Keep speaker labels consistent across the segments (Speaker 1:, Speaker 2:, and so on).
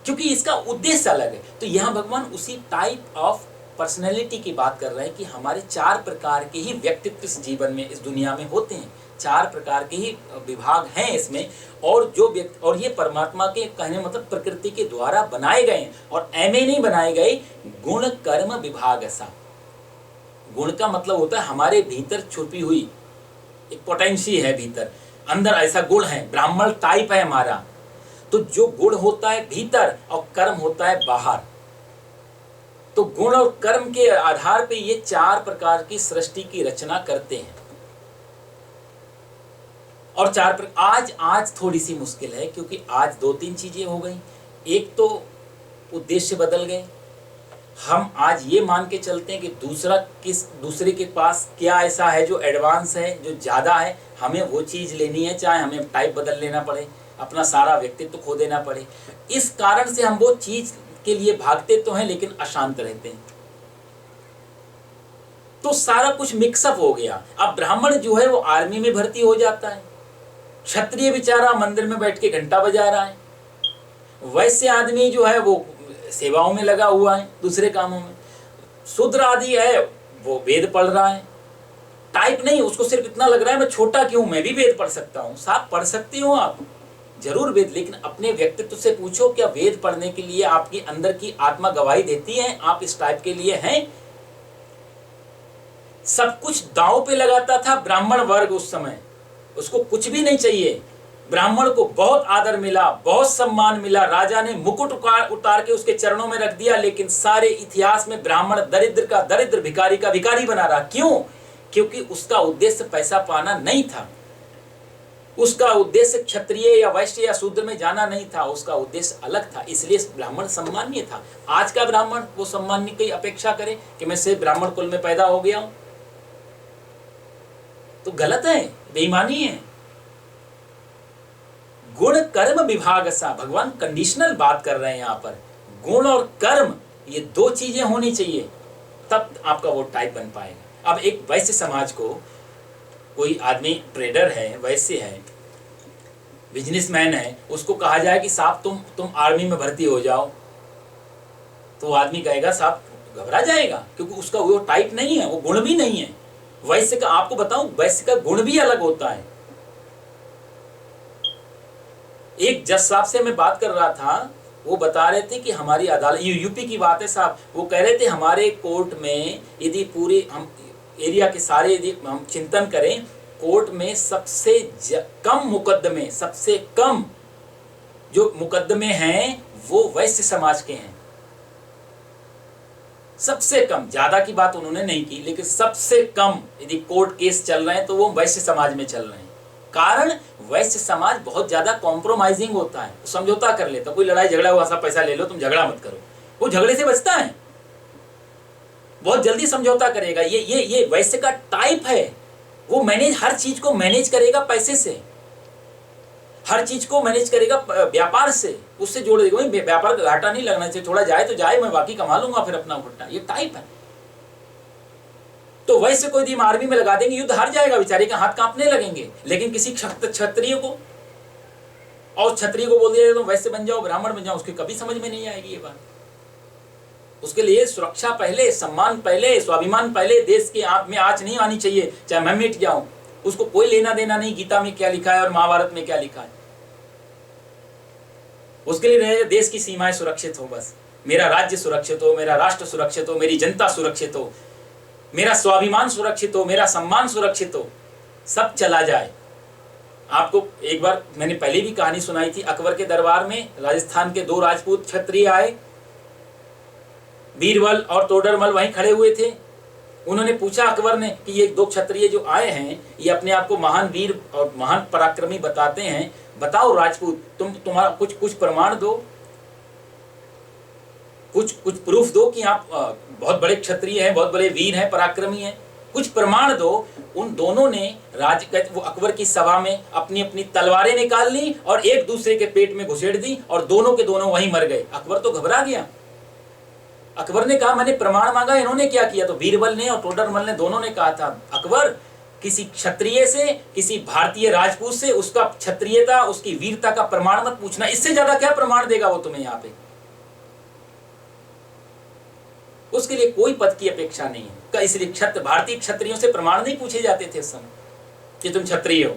Speaker 1: क्योंकि इसका उद्देश्य अलग है। तो यहाँ भगवान उसी टाइप ऑफ पर्सनैलिटी की बात कर रहे हैं कि हमारे 4 प्रकार के ही व्यक्तित्व इस जीवन में, इस दुनिया में होते हैं। 4 प्रकार के ही विभाग हैं इसमें, और जो व्यक्ति, और ये परमात्मा के कहने मतलब प्रकृति के द्वारा बनाए गए हैं, और ऐसे नहीं बनाए गए, गुण कर्म विभाग ऐसा। गुण का मतलब होता है हमारे भीतर छुपी हुई एक पोटेंसी है, भीतर अंदर ऐसा गुण है, ब्राह्मण टाइप है हमारा। तो जो गुण होता है भीतर और कर्म होता है बाहर, तो गुण और कर्म के आधार पे ये 4 प्रकार की सृष्टि की रचना करते हैं। और आज थोड़ी सी मुश्किल है, क्योंकि आज 2-3 चीजें हो गई। एक तो उद्देश्य बदल गए। हम आज ये मान के चलते हैं कि दूसरे के पास क्या ऐसा है जो एडवांस है, जो ज्यादा है, हमें वो चीज लेनी है, चाहे हमें टाइप बदल लेना पड़े, अपना सारा व्यक्तित्व खो देना पड़े। इस कारण से हम वो चीज के लिए भागते तो हैं, लेकिन अशांत रहते हैं। तो सारा कुछ मिक्सअप हो गया। अब ब्राह्मण जो है वो आर्मी में भर्ती हो जाता है, क्षत्रिय बेचारा मंदिर में बैठ के घंटा बजा रहा है, वैश्य आदमी जो है वो सेवाओं में लगा हुआ है, दूसरे कामों में, शूद्र आदि है वो वेद पढ़ रहा है। टाइप नहीं, उसको सिर्फ इतना लग रहा है मैं छोटा क्यों, मैं भी वेद पढ़ सकता हूँ। साहब पढ़ सकती हो आप जरूर वेद, लेकिन अपने व्यक्तित्व से पूछो, क्या वेद पढ़ने के लिए आपकी अंदर की आत्मा गवाही देती है आप इस टाइप के लिए हैं? सब कुछ दांव पे लगाता था ब्राह्मण वर्ग उस समय, उसको कुछ भी नहीं चाहिए। ब्राह्मण को बहुत आदर मिला, बहुत सम्मान मिला, राजा ने मुकुट उतार के उसके चरणों में रख दिया, लेकिन सारे इतिहास में ब्राह्मण दरिद्र का दरिद्र, भिखारी का भिखारी बना रहा। क्यों? क्योंकि उसका उद्देश्य पैसा पाना नहीं था, उसका उद्देश्य क्षत्रिय या वैश्य या शूद्र में जाना नहीं था, उसका उद्देश्य अलग था, इसलिए ब्राह्मण सम्मान्य था। आज का ब्राह्मण वो सम्मान्य की अपेक्षा करे कि मैं से ब्राह्मण कुल में पैदा हो गया हूं, तो गलत है, बेईमानी है। गुण कर्म विभाग सा, भगवान कंडीशनल बात कर रहे हैं यहाँ पर। गुण और कर्म ये 2 चीजें होनी चाहिए, तब आपका वो टाइप बन पाएगा। अब एक वैश्य समाज को, कोई आदमी ट्रेडर है, वैश्य है, बिजनेसमैन है, उसको कहा जाए कि साहब तुम आर्मी में भर्ती हो जाओ, तो आदमी कहेगा साहब, घबरा जाएगा, क्योंकि उसका वो टाइप नहीं है, वो गुण भी नहीं है। वैश्य का आपको बताऊं, वैश्य का गुण भी अलग होता है। एक जज साहब से मैं बात कर रहा था, वो बता रहे थे कि हमारी अदालत, यूपी की बात है साहब, वो कह रहे थे हमारे कोर्ट में यदि पूरे हम एरिया के सारे यदि हम चिंतन करें, कोर्ट में सबसे कम मुकदमे, सबसे कम जो मुकदमे हैं वो वैश्य समाज के हैं। सबसे कम, ज्यादा की बात उन्होंने नहीं की, लेकिन सबसे कम यदि कोर्ट केस चल रहे हैं तो वो वैश्य समाज में चल रहे हैं। कारण वैश्य समाज बहुत ज्यादा कॉम्प्रोमाइजिंग होता है, समझौता कर लेता। कोई लड़ाई झगड़ा हुआ, सब पैसा ले लो, तुम झगड़ा मत करो, वो झगड़े से बचता है, बहुत जल्दी समझौता करेगा। ये वैश्य का टाइप है। वो मैनेज, हर चीज को मैनेज करेगा पैसे से, हर चीज को मैनेज करेगा व्यापार से, उससे जोड़ देगा। व्यापार का घाटा नहीं लगना चाहिए, थोड़ा जाए तो जाए, मैं बाकी कमा लूंगा फिर अपना घुटना, ये टाइप है। तो वैसे कोई दिन आर्मी में लगा देंगे, युद्ध हार जाएगा, बेचारे के हाथ कांपने लगेंगे। लेकिन किसी क्षत्रिय को, और क्षत्रिय को बोल दिया तुम वैसे बन जाओ, ब्राह्मण बन जाओ, उसके कभी समझ में नहीं आएगी ये बात। उसके लिए सुरक्षा पहले, सम्मान पहले, स्वाभिमान पहले, देश के आंख में आंच नहीं आनी चाहिए, चाहे मैं मिट जाऊं। उसको कोई लेना देना नहीं गीता में क्या लिखा है और महाभारत में क्या लिखा है। उसके लिए रहे देश की सीमाएं सुरक्षित हो, बस मेरा राज्य सुरक्षित हो, मेरा राष्ट्र सुरक्षित हो, मेरी जनता सुरक्षित हो, मेरा स्वाभिमान सुरक्षित हो, मेरा सम्मान सुरक्षित हो, सब चला जाए। आपको एक बार मैंने पहले भी कहानी सुनाई थी, अकबर के दरबार में राजस्थान के 2 राजपूत क्षत्रिय आए, बीरबल और तोडरमल वहीं खड़े हुए थे। उन्होंने पूछा अकबर ने कि ये 2 क्षत्रिय जो आए हैं, ये अपने आप को महान वीर और महान पराक्रमी बताते हैं, बताओ राजपूत, तुम्हारा कुछ प्रमाण दो, कुछ प्रूफ दो कि आप बहुत बड़े क्षत्रिय हैं, बहुत बड़े वीर हैं, पराक्रमी हैं, कुछ प्रमाण दो। उन दोनों ने वो अकबर की सभा में अपनी अपनी तलवारें निकाल ली और एक दूसरे के पेट में घुसेड़ दी, और दोनों के दोनों वहीं मर गए। अकबर तो घबरा गया। अकबर ने कहा मैंने प्रमाण मांगा, इन्होंने क्या किया? तो बीरबल ने और तोडरमल ने दोनों ने कहा था, अकबर किसी क्षत्रिय से, किसी भारतीय राजपूत से उसका क्षत्रियता, उसकी वीरता का प्रमाण मत पूछना, इससे ज्यादा क्या प्रमाण देगा वो तुम्हें यहाँ पे। उसके लिए कोई पद की अपेक्षा नहीं है। इसलिए क्षत्र भारतीय क्षत्रियों से प्रमाण नहीं पूछे जाते थे उस समय कि तुम क्षत्रिय हो।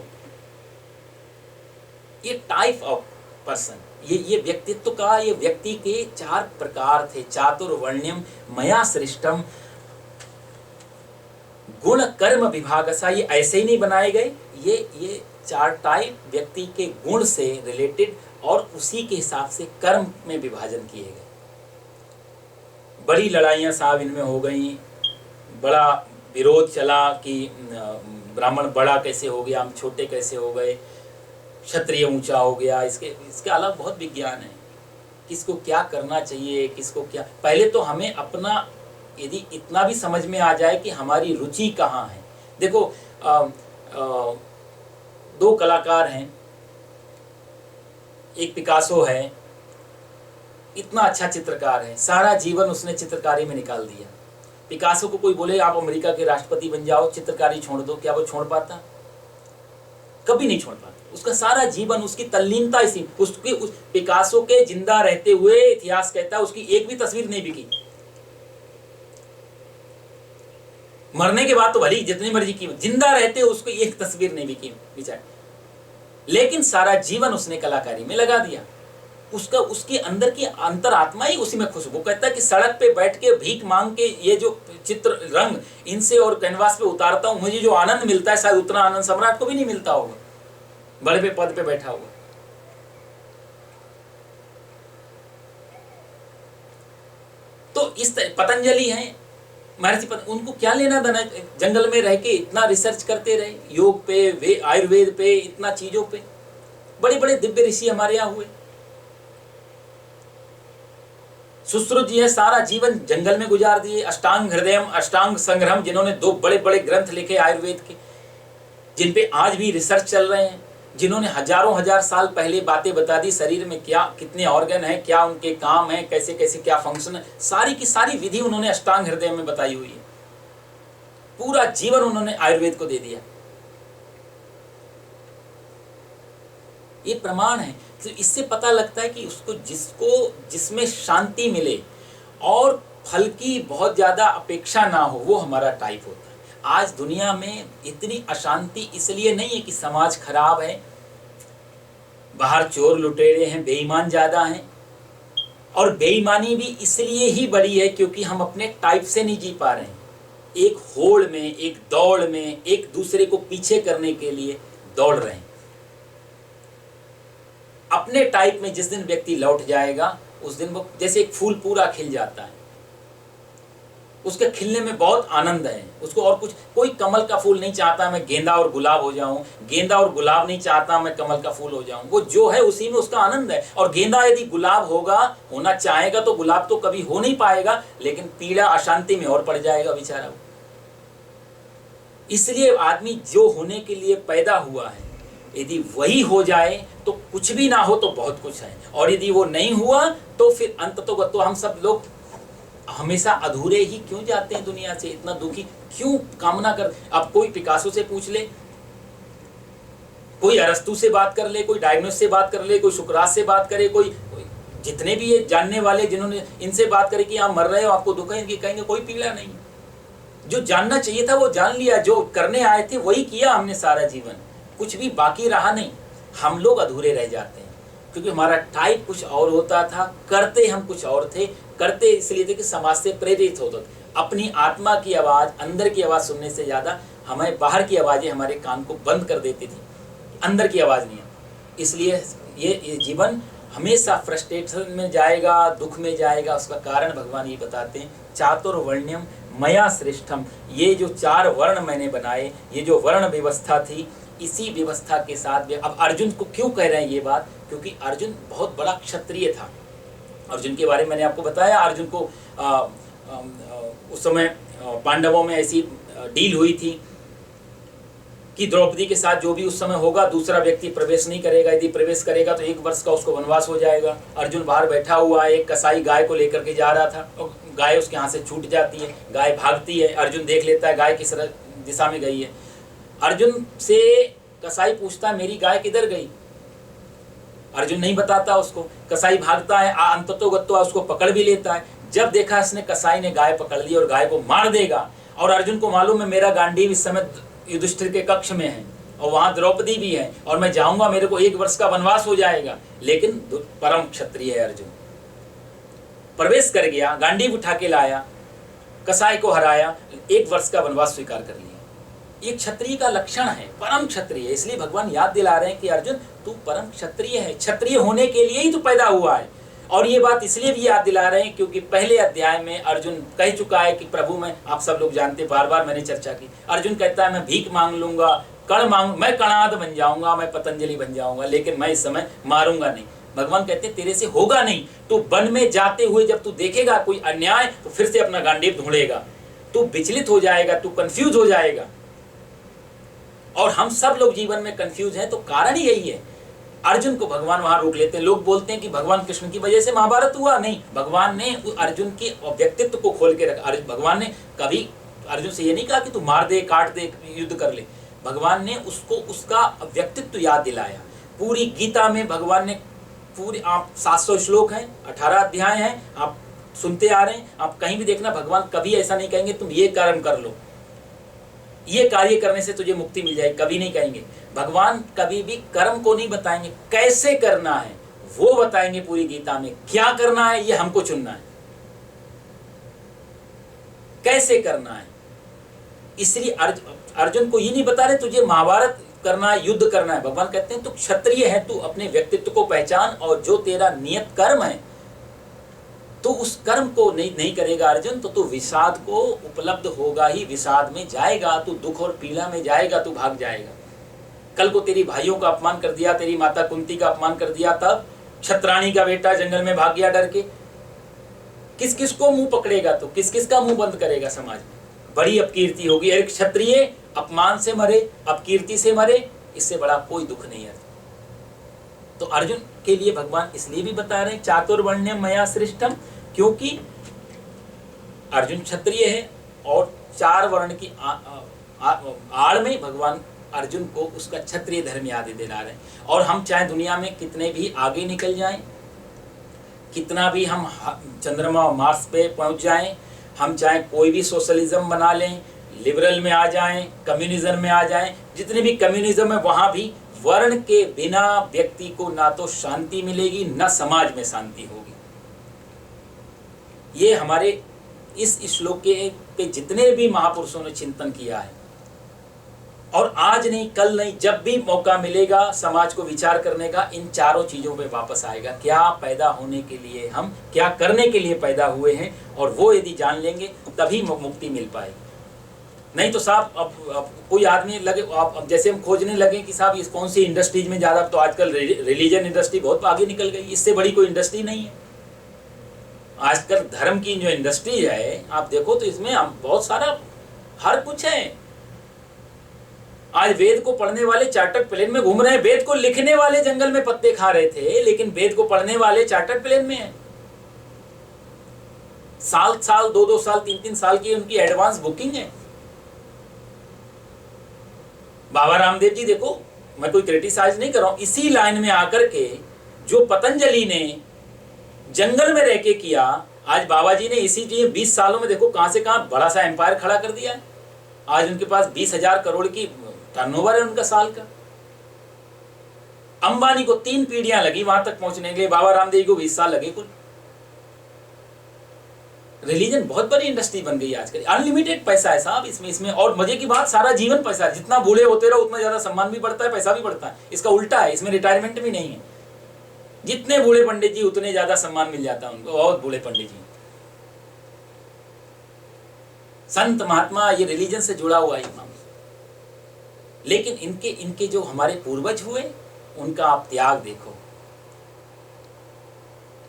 Speaker 1: ये टाइप ऑफ पर्सन, ये व्यक्तित्व का, ये व्यक्ति के 4 प्रकार थे। चातुर्वर्ण्यम मया सृष्टम, गुण कर्म विभागसा, ये ऐसे ही नहीं बनाए गए। ये 4 टाइप व्यक्ति के गुण से रिलेटेड और उसी के हिसाब से कर्म में विभाजन किए गए। बड़ी लड़ाइयाँ साहब इनमें हो गई, बड़ा विरोध चला कि ब्राह्मण बड़ा कैसे हो गया, हम छोटे कैसे हो गए, क्षत्रिय ऊंचा हो गया। इसके अलग बहुत विज्ञान है, किसको क्या करना चाहिए, किसको क्या। पहले तो हमें अपना यदि इतना भी समझ में आ जाए कि हमारी रुचि कहाँ है। देखो 2 कलाकार हैं, एक पिकासो है, इतना अच्छा चित्रकार है, सारा जीवन उसने चित्रकारी में निकाल दिया। पिकासो को कोई बोले आप अमेरिका के राष्ट्रपति बन जाओ, चित्रकारी छोड़ दो, क्या वो छोड़ पाता? कभी नहीं छोड़ पाता। उसका सारा जीवन, उसकी तल्लीनता इसी, उस पिकासो के जिंदा रहते हुए इतिहास कहता है उसकी एक भी तस्वीर नहीं बिकी। मरने के बाद तो भली जितनी मर्जी कीमत, जिंदा रहते उसको एक तस्वीर नहीं बिकी बेचारे। लेकिन सारा जीवन उसने कलाकारी में लगा दिया। उसके अंदर की अंतरात्मा ही उसी में खुश। वो कहता है कि सड़क पे बैठ के भीख मांग के ये जो चित्र रंग इनसे और कैनवास पे उतारता हूं, मुझे जो आनंद मिलता है शायद उतना आनंद सम्राट को भी नहीं मिलता होगा, बड़े पे पद पे बैठा हुआ। तो इस पतंजलि हैं, महर्षि उनको क्या लेना देना, जंगल में रह के इतना रिसर्च करते रहे, योग पे, आयुर्वेद पे, इतना चीजों पे। बड़े बड़े दिव्य ऋषि हमारे यहाँ हुए। सुश्रुत जी है, सारा जीवन जंगल में गुजार दिए। अष्टांग हृदयम, अष्टांग संग्रहम, जिन्होंने 2 बड़े बड़े ग्रंथ लिखे आयुर्वेद के, जिन पे आज भी रिसर्च चल रहे हैं, जिन्होंने हजारों हजार साल पहले बातें बता दी, शरीर में क्या कितने ऑर्गन हैं, क्या उनके काम हैं, कैसे कैसे क्या फंक्शन है, सारी की सारी विधि उन्होंने अष्टांग हृदय में बताई हुई है। पूरा जीवन उन्होंने आयुर्वेद को दे दिया। ये प्रमाण है। तो इससे पता लगता है कि उसको जिसमें शांति मिले और फल की बहुत ज्यादा अपेक्षा ना हो, वो हमारा टाइप होता है। आज दुनिया में इतनी अशांति इसलिए नहीं है कि समाज खराब है, बाहर चोर लुटेरे हैं, बेईमान ज्यादा हैं, और बेईमानी भी इसलिए ही बड़ी है क्योंकि हम अपने टाइप से नहीं जी पा रहे हैं। एक होड़ में, एक दौड़ में, एक दूसरे को पीछे करने के लिए दौड़ रहे हैं। अपने टाइप में जिस दिन व्यक्ति लौट जाएगा, उस दिन वो जैसे एक फूल पूरा खिल जाता है, उसके खिलने में बहुत आनंद है उसको। और कुछ, कोई कमल का फूल नहीं चाहता मैं गेंदा और गुलाब हो जाऊं, गेंदा और गुलाब नहीं चाहता मैं कमल का फूल हो जाऊं। वो जो है उसी में उसका आनंद है। और गेंदा यदि गुलाब होना चाहेगा तो गुलाब तो कभी हो नहीं पाएगा, लेकिन पीड़ा अशांति में और पड़ जाएगा बेचारा। इसलिए आदमी जो होने के लिए पैदा हुआ है, यदि वही हो जाए तो कुछ भी ना हो तो बहुत कुछ है, और यदि वो नहीं हुआ तो फिर अंततोगत्वा तो हम सब लोग हमेशा अधूरे ही क्यों जाते हैं दुनिया से, इतना दुखी क्यों कामना कर। अब कोई पिकासो से पूछ ले, कोई अरस्तु से बात कर ले, कोई डायग्नोस से बात कर ले, कोई सुकरात से बात करे, कोई जितने भी ये जानने वाले जिन्होंने इनसे बात करे कि आप मर रहे हो, आपको दुख है, इनकी कहेंगे कोई पीड़ा नहीं। जो जानना चाहिए था वो जान लिया, जो करने आए थे वही किया हमने सारा जीवन, कुछ भी बाकी रहा नहीं। हम लोग अधूरे रह जाते हैं क्योंकि हमारा टाइप कुछ और होता था, करते हम कुछ और थे। करते इसलिए थे कि समाज से प्रेरित होते थे। अपनी आत्मा की आवाज़, अंदर की आवाज़ सुनने से ज़्यादा हमें बाहर की आवाज़ें हमारे कान को बंद कर देती थी, अंदर की आवाज़ नहीं। इसलिए ये जीवन हमेशा फ्रस्ट्रेशन में जाएगा, दुख में जाएगा। उसका कारण भगवान ये बताते हैं, चातुर्वर्ण्यम मया श्रेष्ठम, ये जो 4 वर्ण मैंने बनाए, ये जो वर्ण व्यवस्था थी, इसी व्यवस्था के साथ। अब अर्जुन को क्यों कह रहे हैं ये बात, क्योंकि अर्जुन बहुत बड़ा क्षत्रिय था। अर्जुन के बारे में मैंने आपको बताया, अर्जुन को उस समय पांडवों में ऐसी डील हुई थी कि द्रौपदी के साथ जो भी उस समय होगा, दूसरा व्यक्ति प्रवेश नहीं करेगा, यदि प्रवेश करेगा तो 1 वर्ष का उसको वनवास हो जाएगा। अर्जुन बाहर बैठा हुआ है, एक कसाई गाय को लेकर के जा रहा था और गाय उसके हाथ से छूट जाती है, गाय भागती है। अर्जुन देख लेता है गाय किस दिशा में गई है। अर्जुन से कसाई पूछता है मेरी गाय किधर गई, अर्जुन नहीं बताता उसको। कसाई भागता है, अंततोगत्वा उसको पकड़ भी लेता है। जब देखा इसने कसाई ने गाय पकड़ ली और गाय को मार देगा, और अर्जुन को मालूम है मेरा गांडीव इस समय युधिष्ठिर के कक्ष में है और वहां द्रौपदी भी है और मैं जाऊंगा मेरे को 1 वर्ष का वनवास हो जाएगा, लेकिन परम क्षत्रिय है अर्जुन, प्रवेश कर गया, गांडीव उठा के लाया, कसाई को हराया, 1 वर्ष का वनवास स्वीकार कर लिया। ये क्षत्रिय का लक्षण है, परम क्षत्रिय। इसलिए भगवान याद दिला रहे हैं कि अर्जुन तू परम क्षत्रिय है, क्षत्रिय होने के लिए ही तू पैदा हुआ है। और ये बात इसलिए भी याद दिला रहे हैं क्योंकि पहले अध्याय में अर्जुन कह चुका है कि प्रभु मैं, आप सब लोग जानते, बार बार मैंने चर्चा की, अर्जुन कहता है मैं भीख मांग लूंगा, कण मांग, मैं कणाद बन जाऊंगा, मैं पतंजलि बन जाऊंगा, लेकिन मैं इस समय मारूंगा नहीं। भगवान कहते तेरे से होगा नहीं। तो वन में जाते हुए जब तू देखेगा कोई अन्याय तो फिर से अपना गांडीव ढूंढेगा, तू विचलित हो जाएगा, तू कंफ्यूज हो जाएगा। और हम सब लोग जीवन में कंफ्यूज हैं, तो कारण ही यही है। अर्जुन को भगवान वहां रोक लेते हैं। लोग बोलते हैं कि भगवान कृष्ण की वजह से महाभारत हुआ, नहीं, भगवान ने अर्जुन के व्यक्तित्व को खोल के रखा। भगवान ने कभी अर्जुन से ये नहीं कहा कि तू मार दे, काट दे, युद्ध कर ले। भगवान ने उसको उसका व्यक्तित्व याद दिलाया। पूरी गीता में भगवान ने पूरी, आप 700 श्लोक हैं, 18 अध्याय हैं, आप सुनते आ रहे हैं, आप कहीं भी देखना भगवान कभी ऐसा नहीं कहेंगे तुम ये कर्म कर लो, ये कार्य करने से तुझे मुक्ति मिल जाएगी, कभी नहीं कहेंगे। भगवान कभी भी कर्म को नहीं बताएंगे, कैसे करना है वो बताएंगे। पूरी गीता में क्या करना है ये हमको चुनना है, कैसे करना है। इसलिए अर्जुन को ये नहीं बता रहे तुझे महाभारत करना है, युद्ध करना है। भगवान कहते हैं तू क्षत्रिय है, तू अपने व्यक्तित्व को पहचान, और जो तेरा नियत कर्म है तो उस कर्म को नहीं करेगा अर्जुन, तो तू विषाद को उपलब्ध होगा ही, विषाद में जाएगा, तू दुख और पीड़ा में जाएगा, तू भाग जाएगा। कल को तेरी भाइयों का अपमान कर दिया, तेरी माता कुंती का अपमान कर दिया, तब क्षत्राणी का बेटा जंगल में भाग गया डर के, किस किस को मुंह पकड़ेगा, तो किस किस का मुंह बंद करेगा समाज में। बड़ी अपकीर्ति होगी। एक क्षत्रिय अपमान से मरे, अपकीर्ति से मरे, इससे बड़ा कोई दुख नहीं है। तो अर्जुन के लिए भगवान इसलिए भी बता रहे हैं चातुर्वर्ण्यम मया सृष्टम, क्योंकि अर्जुन क्षत्रिय है और 4 वर्ण की आड़ में भगवान अर्जुन को उसका क्षत्रिय धर्म याद दिला रहे हैं। और हम चाहे दुनिया में कितने भी आगे निकल जाएं, कितना भी हम चंद्रमा और मार्स पे पहुंच जाएं, हम चाहे कोई भी सोशलिज्म बना लें, लिबरल में आ जाएं, कम्युनिज्म में आ जाएं, जितने भी कम्युनिज्म है वहां भी वर्ण के बिना व्यक्ति को ना तो शांति मिलेगी, ना समाज में शांति होगी। ये हमारे इस श्लोक के जितने भी महापुरुषों ने चिंतन किया है। और आज नहीं, कल नहीं, जब भी मौका मिलेगा समाज को विचार करने का, इन चारों चीजों पे वापस आएगा। क्या पैदा होने के लिए हम, क्या करने के लिए पैदा हुए हैं, और वो यदि जान लेंगे तभी मुक्ति मिल पाएगी। नहीं तो साहब अब कोई आदमी लगे, अब जैसे हम खोजने लगे कि साहब इस कौन सी इंडस्ट्रीज में ज्यादा, तो आजकल रिलीजन इंडस्ट्री बहुत आगे निकल गई, इससे बड़ी कोई इंडस्ट्री नहीं है। आजकल धर्म की जो इंडस्ट्री है आप देखो तो इसमें हम बहुत सारा हर कुछ है। आज वेद को पढ़ने वाले चार्टर्ड प्लेन में घूम रहे हैं, वेद को लिखने वाले जंगल में पत्ते खा रहे थे, लेकिन वेद को पढ़ने वाले चार्टर्ड प्लेन में है। साल 2-2 साल 3-3 साल की उनकी एडवांस बुकिंग है। बाबा रामदेव जी देखो, मैं कोई क्रिटिसाइज नहीं कर रहा हूं, इसी लाइन में आकर के जो पतंजलि ने जंगल में रह के किया, आज बाबा जी ने इसी 20 सालों में देखो कहां से कहां बड़ा सा एम्पायर खड़ा कर दिया है। आज उनके पास 20,000 करोड़ की टर्नओवर है उनका साल का। अंबानी को 3 पीढ़ियां लगी वहां तक पहुंचने के लिए, बाबा रामदेव को 20 साल लगे कुल। रिलीजन बहुत बड़ी इंडस्ट्री बन गई आजकल, अनलिमिटेड पैसा है साहब इसमें। और मजे की बात, सारा जीवन पैसा है। जितना बूढ़े होते रहो उतना ज्यादा सम्मान भी बढ़ता है, पैसा भी बढ़ता है। इसका उल्टा है, इसमें रिटायरमेंट भी नहीं है। जितने बूढ़े पंडित जी उतने ज्यादा सम्मान मिल जाता है उनको। बहुत बूढ़े पंडित जी, संत महात्मा, ये रिलीजन से जुड़ा हुआ है मामला। लेकिन इनके जो हमारे पूर्वज हुए उनका आप त्याग देखो।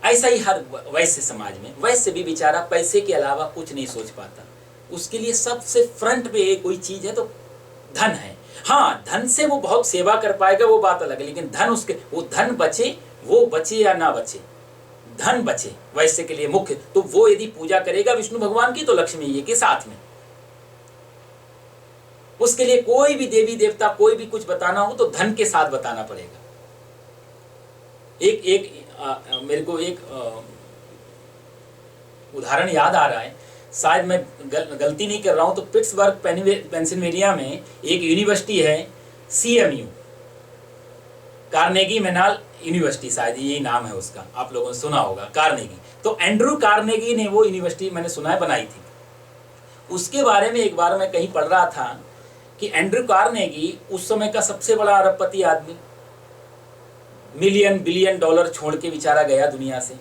Speaker 1: ऐसा ही हर वैश्य समाज में, वैश्य भी बेचारा पैसे के अलावा कुछ नहीं सोच पाता। उसके लिए सबसे फ्रंट पे कोई चीज है तो धन है। हाँ, धन से वो बहुत सेवा कर पाएगा, वो बात अलग है, लेकिन धन उसके, वो धन बचे, वो बचे या ना बचे, धन बचे वैश्य के लिए मुख्य। तो वो यदि पूजा करेगा विष्णु भगवान की तो लक्ष्मी जी के साथ में, उसके लिए कोई भी देवी देवता, कोई भी कुछ बताना हो तो धन के साथ बताना पड़ेगा। मेरे को एक उदाहरण याद आ रहा है, शायद मैं गलती नहीं कर रहा हूँ तो पिट्सबर्ग पेंसिल्वेनिया में एक यूनिवर्सिटी है, CMU, कार्नेगी मेनल यूनिवर्सिटी, शायद यही नाम है उसका, आप लोगों ने सुना होगा, कार्नेगी। तो एंड्रू कार्नेगी ने वो यूनिवर्सिटी, मैंने सुना है, बनाई थी। उसके बारे में एक बार मैं कहीं पढ़ रहा था कि एंड्रू कार्नेगी उस समय का सबसे बड़ा अरबपति आदमी, मिलियन बिलियन डॉलर छोड़ के बेचारा गया दुनिया से।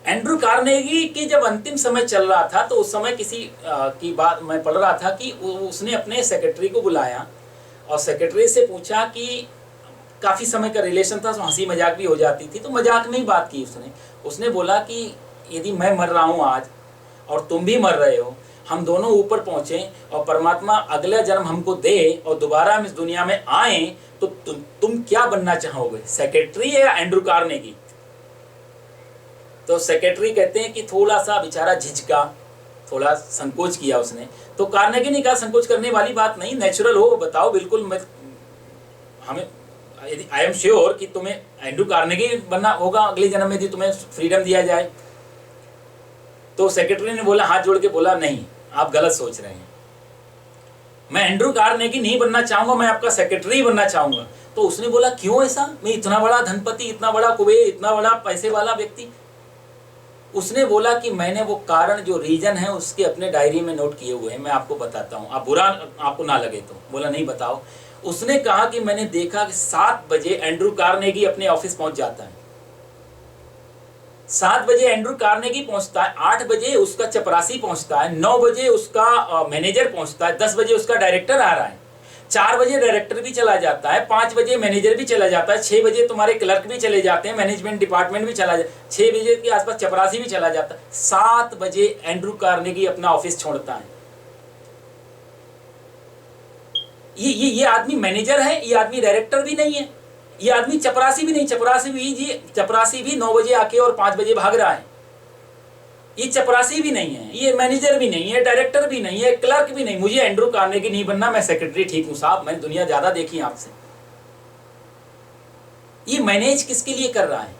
Speaker 1: एंड्रू कार्नेगी के जब अंतिम समय चल रहा था तो उस समय किसी की बात मैं पढ़ रहा था कि उसने अपने सेक्रेटरी को बुलाया और सेक्रेटरी से पूछा कि काफ़ी समय का रिलेशन था, तो हंसी मजाक भी हो जाती थी, तो मजाक में ही बात की उसने बोला कि यदि मैं मर रहा हूँ आज और तुम भी मर रहे हो, हम दोनों ऊपर पहुँचे और परमात्मा अगला जन्म हमको दे और दोबारा हम इस दुनिया में आए, तो तुम क्या बनना चाहोगे, सेक्रेटरी या एंड्रू कार्नेगी? तो सेक्रेटरी कहते हैं कि थोड़ा सा बेचारा झिझका, थोड़ा संकोच किया उसने। तो कार्नेगी ने कहा संकोच करने वाली बात नहीं, नेचुरल हो, बताओ, बिल्कुल हमें यदि आई एम श्योर कि तुम्हें एंड्रू कार्नेगी बनना होगा अगले जन्म में यदि तुम्हें फ्रीडम दिया जाए। तो सेक्रेटरी ने बोला, हाथ जोड़ के बोला, नहीं, आप गलत सोच रहे हैं, मैं एंड्रू कार्नेगी नहीं बनना चाहूंगा, मैं आपका सेक्रेटरी बनना चाहूंगा। तो उसने बोला, क्यों ऐसा, मैं इतना बड़ा धनपति, इतना बड़ा कुबेर, इतना बड़ा पैसे वाला व्यक्ति। उसने बोला कि मैंने वो कारण, जो रीजन है, उसके अपने डायरी में नोट किए हुए हैं, मैं आपको बताता हूँ, आप बुरा आपको ना लगे तो। बोला, नहीं, बताओ। उसने कहा कि मैंने देखा कि 7 बजे एंड्रू कार्नेगी अपने ऑफिस पहुंच जाता है, 7 बजे एंड्रू कार्नेगी पहुंचता है, 8 बजे उसका चपरासी पहुंचता है, 9 बजे उसका मैनेजर पहुंचता है, 10 बजे उसका डायरेक्टर आ रहा है, 4 बजे डायरेक्टर भी चला जाता है, 5 बजे मैनेजर भी चला जाता है, 6 बजे तुम्हारे क्लर्क भी चले जाते हैं, मैनेजमेंट डिपार्टमेंट भी चला जाता है, 6 बजे के आसपास चपरासी भी चला जाता है, 7 बजे एंड्रू कार्नेगी अपना ऑफिस छोड़ता है। ये आदमी मैनेजर है, ये आदमी डायरेक्टर भी नहीं है, ये आदमी चपरासी भी नहीं, चपरासी भी 9 बजे आके और 5 बजे भाग रहा है। ये चपरासी भी नहीं है, ये मैनेजर भी नहीं है, डायरेक्टर भी नहीं है, क्लर्क भी नहीं। मुझे एंड्रू कार्नेगी नहीं बनना, मैं सेक्रेटरी ठीक हूं साहब, मैंने दुनिया ज्यादा देखी आपसे। ये मैनेज किसके लिए कर रहा है?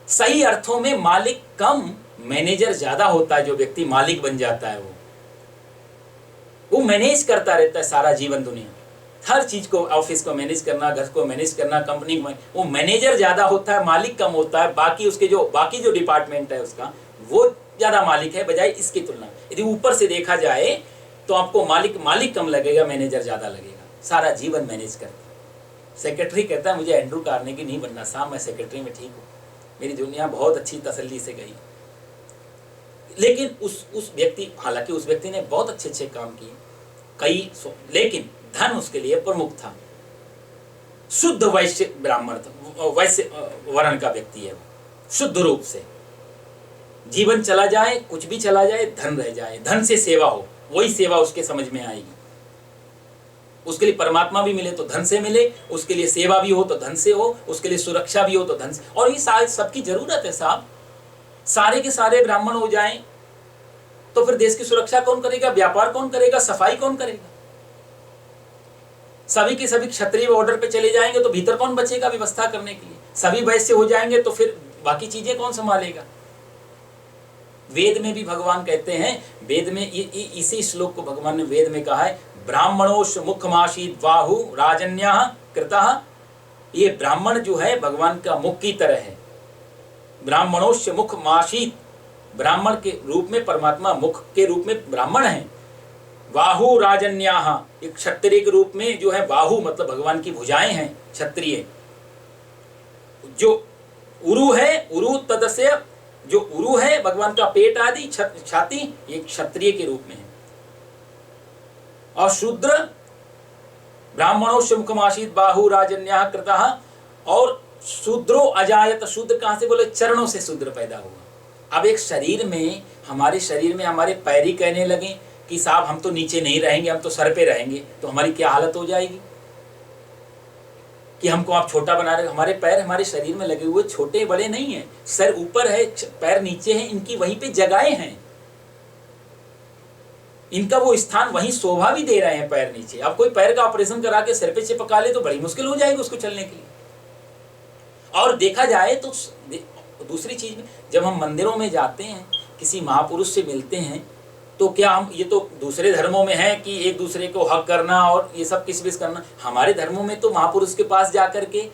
Speaker 1: सही अर्थों में मालिक कम, मैनेजर ज्यादा होता है। जो व्यक्ति मालिक बन जाता है वो मैनेज करता रहता है सारा जीवन, दुनिया, हर चीज को, ऑफिस को मैनेज करना, घर को मैनेज करना, कंपनी को, वो मैनेजर ज्यादा होता है, मालिक कम होता है। बाकी जो डिपार्टमेंट है उसका, वो ज्यादा मालिक है बजाय इसकी तुलना। यदि ऊपर से देखा जाए तो आपको मालिक कम लगेगा, मैनेजर ज्यादा लगेगा, सारा जीवन मैनेज करता। सेक्रेटरी कहता है, मुझे एंड्रू कार्नेगी नहीं बनना साहब, मैं सेक्रेटरी में ठीक हूँ, मेरी दुनिया बहुत अच्छी तसल्ली से गई। लेकिन उस व्यक्ति, हालांकि उस व्यक्ति ने बहुत अच्छे काम किए लेकिन धन उसके लिए प्रमुख था। शुद्ध वैश्य ब्राह्मण था, वैश्य वर्ण का व्यक्ति है, शुद्ध रूप से। जीवन चला जाए, कुछ भी चला जाए, धन रह जाए, धन से सेवा हो, वही सेवा उसके समझ में आएगी। उसके लिए परमात्मा भी मिले तो धन से मिले, उसके लिए सेवा भी हो तो धन से हो, उसके लिए सुरक्षा भी हो तो धन से। और ये सारे सबकी जरूरत है साहब। सारे के सारे ब्राह्मण हो जाएं तो फिर देश की सुरक्षा कौन करेगा, व्यापार कौन करेगा, सफाई कौन करेगा? सभी के सभी क्षत्रिय ऑर्डर पे चले जाएंगे तो भीतर कौन बचेगा व्यवस्था करने के लिए? सभी वैश्य हो जाएंगे तो फिर बाकी चीजें कौन संभालेगा? वेद में भी भगवान कहते हैं, वेद में इसी श्लोक को भगवान ने वेद में कहा है, ब्राह्मणोश मुखमाशीत बाहु राजन्यः कृतः। ये ब्राह्मण जो है भगवान का मुख की तरह है। ब्राह्मणोश मुखमाशीत, ब्राह्मण के रूप में परमात्मा मुख के रूप में ब्राह्मण है। बाहु राजन्याः, एक क्षत्रिय के रूप में जो है, बाहु मतलब भगवान की भुजाएं हैं क्षत्रिय। जो उरु है, उरु तदस्य, जो उरु है भगवान का पेट आदि, छाती, ये क्षत्रिय के रूप में है। और शूद्र, ब्राह्मणों मुखमासीत बाहु राजन्याः कृतः। और शूद्रो अजायत, शूद्र कहां से बोले? चरणों से शूद्र पैदा हुआ। अब एक शरीर में, हमारे शरीर में हमारे पैर ही कहने लगे कि साहब हम तो नीचे नहीं रहेंगे, हम तो सर पे रहेंगे, तो हमारी क्या हालत हो जाएगी कि हमको आप छोटा बना रहे हो। हमारे पैर हमारे शरीर में लगे हुए छोटे बड़े नहीं है, सर ऊपर है, पैर नीचे है, इनकी वहीं पे जगहें हैं, इनका वो स्थान वहीं शोभा भी दे रहे हैं पैर नीचे। अब कोई पैर का ऑपरेशन करा के सिर पे चिपका ले तो बड़ी मुश्किल हो जाएगी उसको चलने के लिए। और देखा जाए तो दूसरी चीज में, जब हम मंदिरों में जाते हैं, किसी महापुरुष से मिलते हैं, तो क्या हम, ये तो दूसरे धर्मों में है कि एक दूसरे को हक करना और ये सब किस करना, हमारे धर्मों में तो महापुरुष के पास जाकर के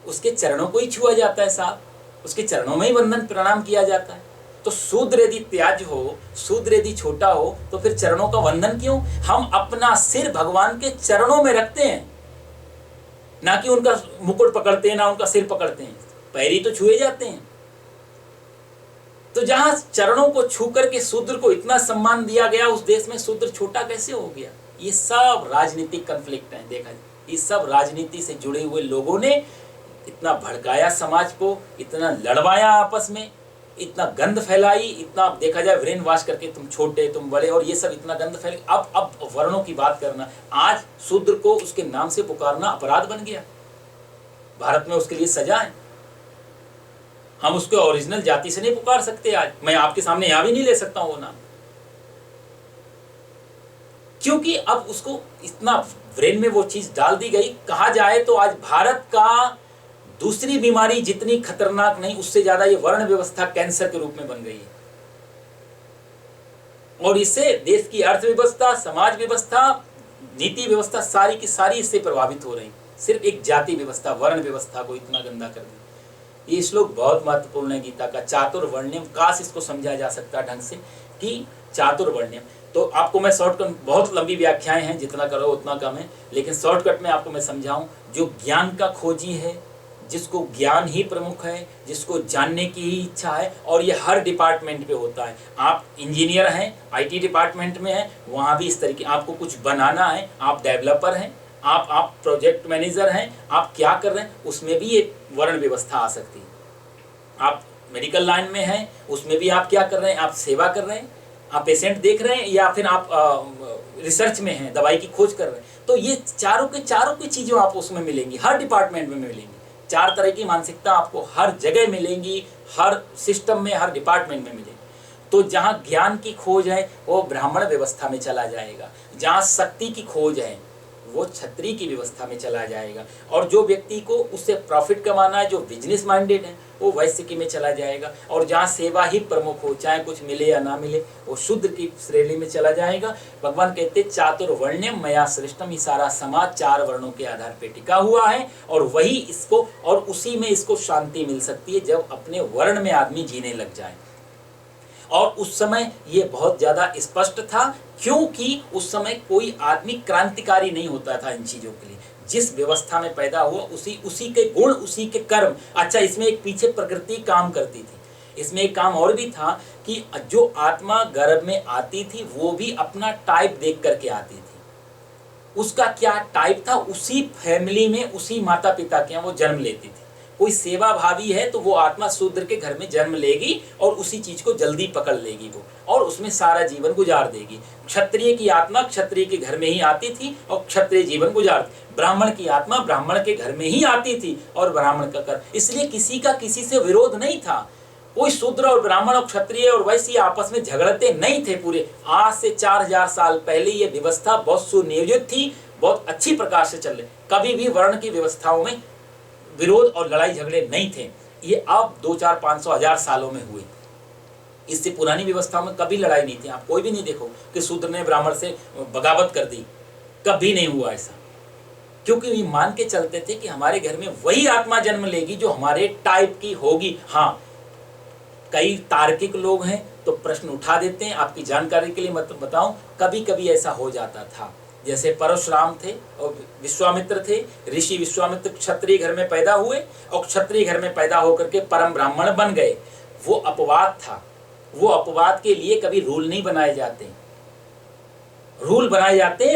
Speaker 1: उसके चरणों को ही छुआ जाता है साहब, उसके चरणों में ही वंदन प्रणाम किया जाता है। तो शूद्र यदि त्याज हो, शूद्र यदि छोटा हो, तो फिर चरणों का वंदन क्यों? हम अपना सिर भगवान के चरणों में रखते हैं, ना कि उनका मुकुट पकड़ते हैं, ना उनका सिर पकड़ते हैं, पैरी तो छुए जाते हैं। तो जहां चरणों को छू करके शूद्र को इतना सम्मान दिया गया, उस देश में शूद्र छोटा कैसे हो गया? ये सब राजनीतिक कन्फ्लिक्ट है। देखा जाए, ये सब राजनीति से जुड़े हुए लोगों ने इतना भड़काया समाज को, इतना लड़वाया आपस में, इतना गंद फैलाई, इतना देखा जाए ब्रेन वॉश करके, तुम छोटे तुम बड़े, और ये सब इतना गंद फैल। अब वर्णों की बात करना, आज शूद्र को उसके नाम से पुकारना अपराध बन गया। भारत में उसके लिए सजा है। हम उसको ओरिजिनल जाति से नहीं पुकार सकते। आज मैं आपके सामने यहां भी नहीं ले सकता हूं वो नाम, क्योंकि अब उसको इतना ब्रेन में वो चीज डाल दी गई। कहा जाए तो आज भारत का दूसरी बीमारी जितनी खतरनाक नहीं, उससे ज्यादा ये वर्ण व्यवस्था कैंसर के रूप में बन गई है, और इससे देश की अर्थव्यवस्था, समाज व्यवस्था, नीति व्यवस्था सारी की सारी इससे प्रभावित हो रही। सिर्फ एक जाति व्यवस्था, वर्ण व्यवस्था को इतना गंदा कर दिया। ये श्लोक बहुत महत्वपूर्ण है गीता का, चातुर्वर्ण्यम। काश इसको समझा जा सकता ढंग से कि चातुर्वर्ण्यम। तो आपको मैं शॉर्टकट, बहुत लंबी व्याख्याएं हैं, जितना करो उतना कम है, लेकिन शॉर्टकट में आपको मैं समझाऊं। जो ज्ञान का खोजी है, जिसको ज्ञान ही प्रमुख है, जिसको जानने की ही इच्छा है, और ये हर डिपार्टमेंट पे होता है। आप इंजीनियर हैं, आईटी डिपार्टमेंट में हैं, वहाँ भी इस तरीके, आपको कुछ बनाना है, आप डेवलपर हैं, आप प्रोजेक्ट मैनेजर हैं, आप क्या कर रहे हैं, उसमें भी एक वर्ण व्यवस्था आ सकती है। आप मेडिकल लाइन में हैं, उसमें भी आप क्या कर रहे हैं, आप सेवा कर रहे हैं, आप पेशेंट देख रहे हैं, या फिर आप रिसर्च में हैं, दवाई की खोज कर रहे हैं। तो ये चारों की चीज़ें आप उसमें मिलेंगी, हर डिपार्टमेंट में मिलेंगी। चार तरह की मानसिकता आपको हर जगह मिलेंगी, हर सिस्टम में, हर डिपार्टमेंट में मिलेगी। तो जहाँ ज्ञान की खोज है वो ब्राह्मण व्यवस्था में चला जाएगा, जहाँ शक्ति की खोज है वो क्षत्रिय की व्यवस्था में चला जाएगा, और जो व्यक्ति को उससे प्रॉफिट कमाना है, जो बिजनेस माइंडेड है, वो वैश्य की में चला जाएगा। और जहाँ सेवा ही प्रमुख हो, चाहे कुछ मिले या ना मिले, वो शूद्र की श्रेणी में चला जाएगा। भगवान कहते चातुर्वर्ण्यम मया सृष्टम, ये सारा समाज चार वर्णों के आधार पर टिका हुआ है, और वही इसको, और उसी में इसको शांति मिल सकती है जब अपने वर्ण में आदमी जीने लग जाए। और उस समय ये बहुत ज्यादा स्पष्ट था, क्योंकि उस समय कोई आदमी क्रांतिकारी नहीं होता था इन चीजों के लिए। जिस व्यवस्था में पैदा हुआ, उसी के गुण, उसी के कर्म। अच्छा, इसमें एक पीछे प्रकृति काम करती थी। इसमें एक काम और भी था कि जो आत्मा गर्भ में आती थी वो भी अपना टाइप देख करके आती थी। उसका क्या टाइप था, उसी फैमिली में, उसी माता पिता के यहाँ वो जन्म लेती थी। कोई सेवा भावी है तो वो आत्मा शूद्र के घर में जन्म लेगी और उसी चीज को जल्दी पकड़ लेगी वो, और उसमें सारा जीवन गुजार देगी। क्षत्रिय की आत्मा क्षत्रिय के घर में ही आती थी और क्षत्रिय जीवन गुजारती। ब्राह्मण की आत्मा ब्राह्मण के घर में ही आती थी और ब्राह्मण का कर। इसलिए किसी का किसी से विरोध नहीं था। कोई शूद्र और ब्राह्मण और क्षत्रिय और वैश्य आपस में झगड़ते नहीं थे। पूरे आज से 4000 साल पहले ये व्यवस्था बहुत सुनियोजित थी, बहुत अच्छी प्रकार से चल रही। कभी भी वर्ण की व्यवस्थाओं में विरोध और लड़ाई झगड़े नहीं थे। ये अब 200, 400, 500, 1000 सालों में हुए। इससे पुरानी व्यवस्थाओं में कभी लड़ाई नहीं थी। आप कोई भी नहीं देखो कि शूद्र ने ब्राह्मण से बगावत कर दी, कभी नहीं हुआ ऐसा। क्योंकि ये मान के चलते थे कि हमारे घर में वही आत्मा जन्म लेगी जो हमारे टाइप की होगी। हाँ, कई तार्किक लोग हैं तो प्रश्न उठा देते हैं। आपकी जानकारी के लिए मैं तो बताऊं, कभी कभी ऐसा हो जाता था। जैसे परशुराम थे और विश्वामित्र थे। ऋषि विश्वामित्र क्षत्रिय घर में पैदा हुए और क्षत्रिय घर में पैदा होकर के परम ब्राह्मण बन गए। वो अपवाद था। वो अपवाद के लिए कभी रूल नहीं बनाए जाते। रूल बनाए जाते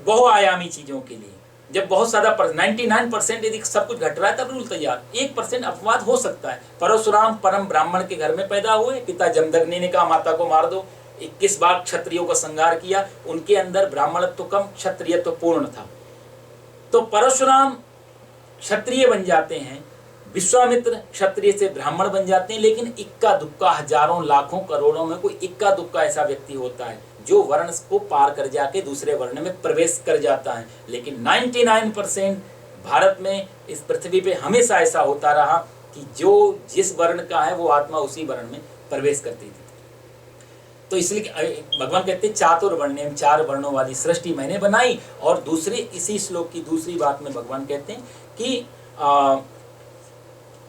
Speaker 1: बहुआयामी चीजों के लिए। जब बहुत ज्यादा 99% यदि सब कुछ घट रहा है तब रूल तैयार। 1% अपवाद हो सकता है। परशुराम परम ब्राह्मण के घर में पैदा हुए। पिता जमदग्नि ने कहा माता को मार दो। 21 बार क्षत्रियों का संहार किया। उनके अंदर ब्राह्मणत्व कम, क्षत्रियत्व पूर्ण था। तो परशुराम क्षत्रिय बन जाते हैं, विश्वामित्र क्षत्रिय से ब्राह्मण बन जाते हैं। लेकिन इक्का दुक्का, हजारों लाखों करोड़ों में कोई इक्का दुक्का ऐसा व्यक्ति होता है जो वर्ण को पार कर जाके दूसरे वर्ण में प्रवेश कर जाता है। लेकिन 99% भारत में, इस पृथ्वी पे हमेशा ऐसा होता रहा कि जो जिस वर्ण का है वो आत्मा उसी वर्ण में प्रवेश करती थी। तो इसलिए भगवान कहते हैं चातुर्वर्ण्यम, 4 वर्णों वाली सृष्टि मैंने बनाई। और दूसरे इसी श्लोक की दूसरी बात में भगवान कहते हैं कि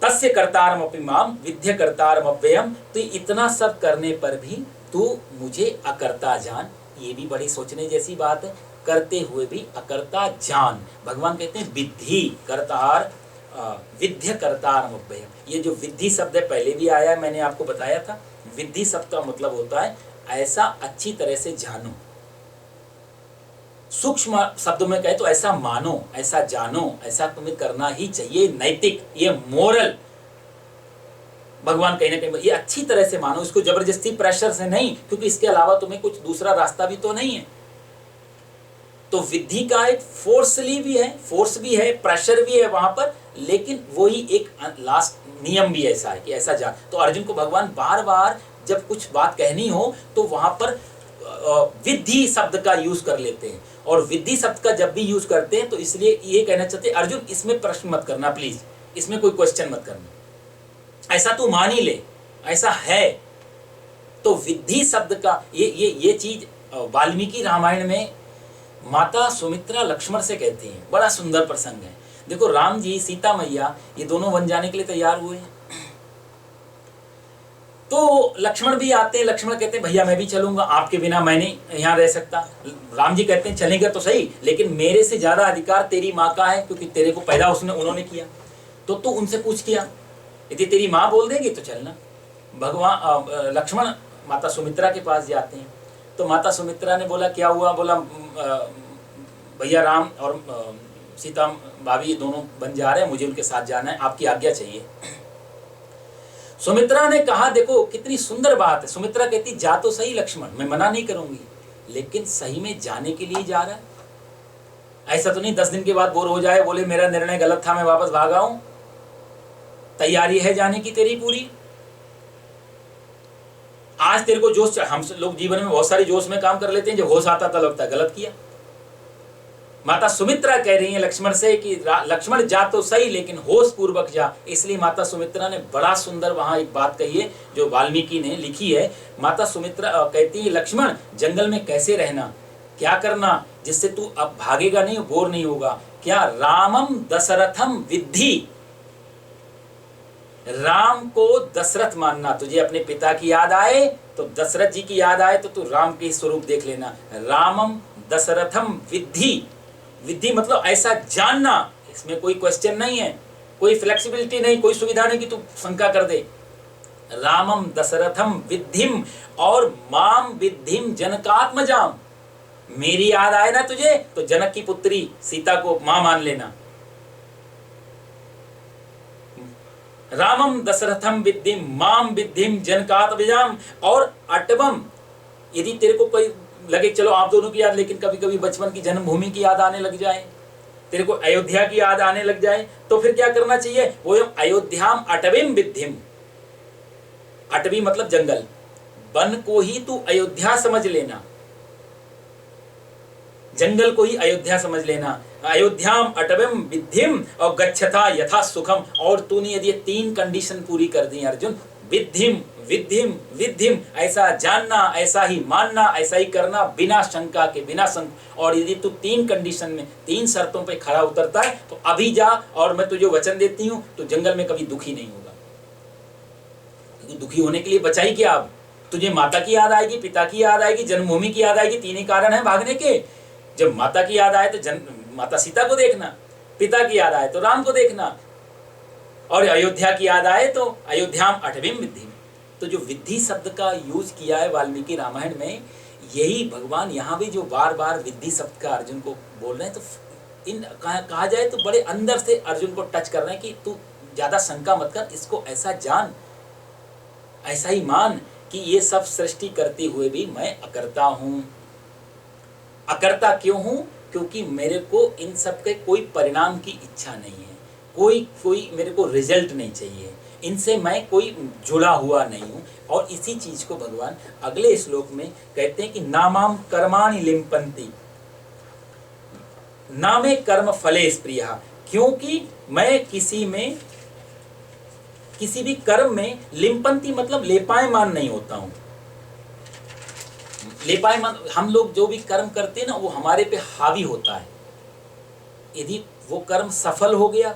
Speaker 1: तस्य कर्तारम अपि माम विद्य कर्तारम अव्ययम। तो इतना सब करने पर भी तू मुझे अकर्ता जान। ये भी बड़ी सोचने जैसी बात है, करते हुए भी अकर्ता जान। भगवान कहते हैं विद्धि कर्तार विद्य कर्तारम अव्ययम। ये जो विद्धि शब्द है पहले भी आया है, मैंने आपको बताया था। विद्धि शब्द का मतलब होता है ऐसा अच्छी तरह से जानो। सूक्ष्म शब्दों में कहे तो ऐसा मानो, ऐसा जानो, ऐसा तुम्हें करना ही चाहिए, नैतिक, ये मोरल। भगवान कहीं ना कहीं ये अच्छी तरह से मानो, इसको जबरदस्ती प्रेशर से नहीं, क्योंकि इसके अलावा तुम्हें कुछ दूसरा रास्ता भी तो नहीं है। तो विधि का एक फोर्सली भी है, फोर्स भी है, प्रेशर भी है वहां पर, लेकिन वही एक लास्ट नियम भी ऐसा है कि ऐसा जा। तो अर्जुन को भगवान बार बार जब कुछ बात कहनी हो तो वहां पर विधि शब्द का यूज कर लेते हैं। और विधि शब्द का जब भी यूज करते हैं तो इसलिए ये कहना चाहते हैं अर्जुन इसमें प्रश्न मत करना प्लीज, इसमें कोई क्वेश्चन मत करना, ऐसा तू मान ही ले, ऐसा है। तो विधि शब्द का ये चीज वाल्मीकि रामायण में माता सुमित्रा लक्ष्मण से कहती हैं। बड़ा सुंदर प्रसंग है। देखो राम जी सीता मैया ये दोनों वन जाने के लिए तैयार हुए हैं। तो लक्ष्मण भी आते हैं। लक्ष्मण कहते हैं भैया मैं भी चलूंगा, आपके बिना मैं नहीं यहाँ रह सकता। राम जी कहते हैं चलेंगे तो सही, लेकिन मेरे से ज्यादा अधिकार तेरी माँ का है, क्योंकि तेरे को पैदा उन्होंने किया। तो तू उनसे पूछ किया, यदि तेरी माँ बोल देगी तो चलना। भगवान लक्ष्मण माता सुमित्रा के पास जाते हैं। तो माता सुमित्रा ने बोला क्या हुआ? बोला भैया राम और सीता भाभी दोनों बन जा रहे हैं, मुझे उनके साथ जाना है, आपकी आज्ञा चाहिए। सुमित्रा ने कहा देखो कितनी सुंदर बात है। सुमित्रा कहती जा तो सही लक्ष्मण, मैं मना नहीं करूंगी, लेकिन सही में जाने के लिए जा रहा है। ऐसा तो नहीं 10 दिन के बाद बोर हो जाए, बोले मेरा निर्णय गलत था, मैं वापस भाग आऊं। तैयारी है जाने की तेरी पूरी? आज तेरे को जोश, हम लोग जीवन में बहुत सारी जोश में काम कर लेते हैं, जब होश आता तब लगता है गलत किया। माता सुमित्रा कह रही है लक्ष्मण से कि लक्ष्मण जा तो सही, लेकिन होश पूर्वक जा। इसलिए माता सुमित्रा ने बड़ा सुंदर वहां एक बात कही है जो वाल्मीकि ने लिखी है। माता सुमित्रा कहती है लक्ष्मण जंगल में कैसे रहना, क्या करना जिससे तू अब भागेगा नहीं, बोर नहीं होगा। क्या रामम दशरथम विद्धि, राम को दशरथ मानना। तुझे अपने पिता की याद आए तो दशरथ जी की याद आए तो तू राम के स्वरूप देख लेना। रामम दशरथम विद्धि, विद्धि मतलब ऐसा जानना, इसमें कोई क्वेश्चन नहीं है, कोई फ्लेक्सिबिलिटी नहीं, कोई सुविधा नहीं कि तू शंका कर दे। रामम दशरथम विद्धिम और माम विद्धिम जनकात्मजाम, मेरी याद आए ना तुझे तो जनक की पुत्री सीता को मां मान लेना। रामम दशरथम विद्धिम माम विद्धिम जनकात्मजाम। और अटवम, यदि तेरे को कोई लगे चलो आप दोनों की याद, लेकिन कभी कभी बचपन की जन्मभूमि की याद आने लग जाए, तेरे को अयोध्या की याद आने लग जाए, तो फिर क्या करना चाहिए? वो अयोध्याम अटवीम विद्धिम। अटवी मतलब जंगल, वन को ही तू अयोध्या समझ लेना, जंगल को ही अयोध्या समझ लेना। अयोध्याम अटवीम विद्धिम और गच्छता यथा सुखम। और तूने यदि 3 कंडीशन पूरी कर दी अर्जुन, विद्धिम विद्धिम विद्धिम, ऐसा जानना, ऐसा ही मानना, ऐसा ही करना, बिना शंका के, बिना संक। और यदि तू 3 कंडीशन में 3 शर्तों पे खड़ा उतरता है तो अभी जा, और मैं तुझे वचन देती हूं तो जंगल में कभी दुखी नहीं होगा। दुखी होने के लिए बचाई क्या? अब तुझे माता की याद आएगी, पिता की याद आएगी, जन्मभूमि की याद आएगी। 3 ही कारण है भागने के। जब माता की याद आए तो माता सीता को देखना, पिता की याद आए तो राम को देखना, और अयोध्या की याद आए तो अयोध्याम अटवीम विद्धिम। तो जो विद्धि शब्द का यूज किया है वाल्मीकि रामायण में, यही भगवान यहाँ भी जो बार बार विद्धि शब्द का अर्जुन को बोल रहे हैं, तो इन कहा जाए तो बड़े अंदर से अर्जुन को टच कर रहे हैं कि तू ज्यादा शंका मत कर, इसको ऐसा जान, ऐसा ही मान कि ये सब सृष्टि करते हुए भी मैं अकर्ता हूं। अकर्ता क्यों हूं? क्योंकि मेरे को इन सब के कोई परिणाम की इच्छा नहीं है, कोई मेरे को रिजल्ट नहीं चाहिए, इनसे मैं कोई जुड़ा हुआ नहीं हूं। और इसी चीज को भगवान अगले श्लोक में कहते हैं कि नामाम कर्माणि लिम्पन्ति नामे कर्म फले स्प्रिया, क्योंकि मैं किसी में किसी भी कर्म में लिम्पंती मतलब लेपायमान नहीं होता हूँ। लेपायमान, हम लोग जो भी कर्म करते हैं ना वो हमारे पे हावी होता है। यदि वो कर्म सफल हो गया